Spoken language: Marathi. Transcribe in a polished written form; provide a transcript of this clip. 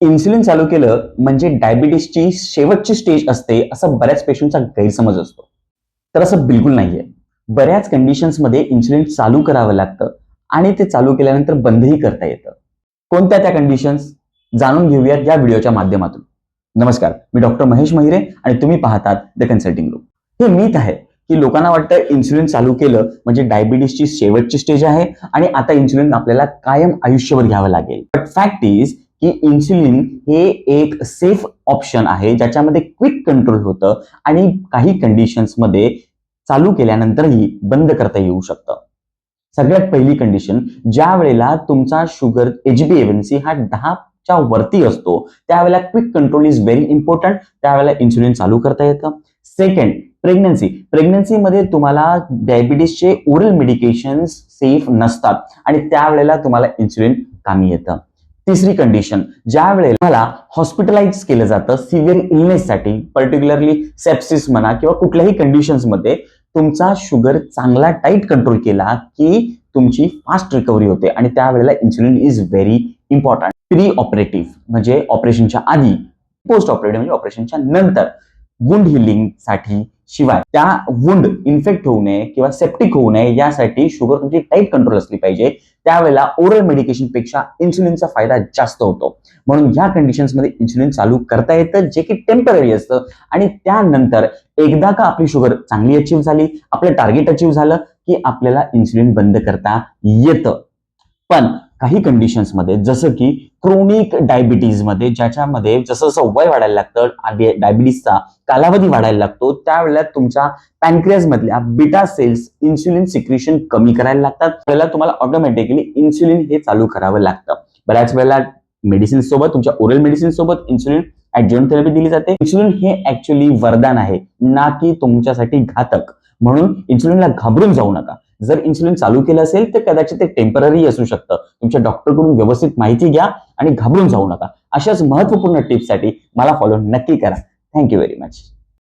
इन्सुलिन चालू केलं म्हणजे डायबिटीसची शेवटची स्टेज असते असं बऱ्याच पेशंटचा गैरसमज असतो. तर असं बिलकुल नाहीये. बऱ्याच कंडिशन्समध्ये इन्सुलिन चालू करावं लागतं आणि ते चालू केल्यानंतर बंदही करता येतं. कोणत्या त्या कंडिशन्स जाणून घेऊयात या व्हिडिओच्या माध्यमातून. नमस्कार, मी डॉक्टर महेश महिरे आणि तुम्ही पाहतात द कन्सल्टिंग रूम. हे मीथ आहे की लोकांना वाटतं इन्सुलिन चालू केलं म्हणजे डायबिटीसची शेवटची स्टेज आहे आणि आता इन्सुलिन आपल्याला कायम आयुष्यभर घ्यावं लागेल. बट फॅक्ट इज की इन्सुलिन हे एक सेफ ऑप्शन आहे ज्याच्यामध्ये क्विक कंट्रोल होतं आणि काही कंडिशन्समध्ये चालू केल्यानंतरही बंद करता येऊ शकतं. सगळ्यात पहिली कंडिशन, ज्या वेळेला तुमचा शुगर HbA1c हा 10च्या वरती असतो त्यावेळेला quick control is very important. त्यावेळेला इन्सुलिन चालू करता येतं. सेकंड, प्रेग्नन्सीमध्ये तुम्हाला डायबिटीसचे ओरल मेडिकेशन सेफ नसतात आणि त्यावेळेला तुम्हाला इन्सुलिन कामी येतं. तिसरी कंडिशन, ज्या वेळेला तुम्हाला हॉस्पिटलाइज केलं जातं सिव्हिअर इलनेससाठी, पर्टिक्युलरली सेप्सिस म्हणा किंवा कुठल्याही कंडिशन्समध्ये तुमचा शुगर चांगला टाईट कंट्रोल केला की तुमची फास्ट रिकव्हरी होते आणि त्यावेळेला insulin is very important. Pre operative म्हणजे ऑपरेशनच्या आधी, पोस्ट ऑपरेटिव्ह म्हणजे ऑपरेशनच्या नंतर वुंड हिलिंग साठी, शिवाय त्या वुंड इन्फेक्ट होऊ नये किंवा सेप्टिक होऊ नये यासाठी शुगर तुमची टाईट कंट्रोल असली पाहिजे. त्यावेळेला ओरल मेडिकेशन पेक्षा इन्सुलिनचा फायदा जास्त होतो. म्हणून ह्या कंडिशन्समध्ये इन्सुलिन चालू करता येतं जे की टेम्पररी असतं आणि त्यानंतर एकदा का आपली शुगर चांगली अचीव्ह झाली, आपलं टार्गेट अचीव्ह झालं की आपल्याला इन्सुलिन बंद करता येतं. पण काही कंडिशन्समध्ये जसं की क्रोनिक डायबिटीजमध्ये, ज्याच्यामध्ये जसं जसं वय वाढायला लागतं, डायबिटीसचा कालावधी वाढायला लागतो, त्यावेळेला तुमच्या पॅनक्रियाज मधल्या बीटा सेल्स इन्सुलिन सिक्रेशन कमी करायला लागतात. त्यावेळेला तुम्हाला ऑटोमॅटिकली इन्सुलिन हे चालू करावं लागतं. बऱ्याच वेळेला मेडिसिन सोबत, तुमच्या ओरल मेडिसिन सोबत इन्सुलिन ऍडजॉइंट थेरपी दिली जाते. इन्सुलिन हे ऍक्च्युअली वरदान आहे, ना की तुमच्यासाठी घातक. म्हणून इन्सुलिनला घाबरून जाऊ नका. जर इन्सुलिन चालू केलं असेल तर कदाचित ते टेम्पररी असू शकतं. तुमच्या डॉक्टरकडून व्यवस्थित माहिती घ्या आणि घाबरून जाऊ नका. अशाच महत्त्वपूर्ण टिप्ससाठी मला फॉलो नक्की करा. Thank you very much.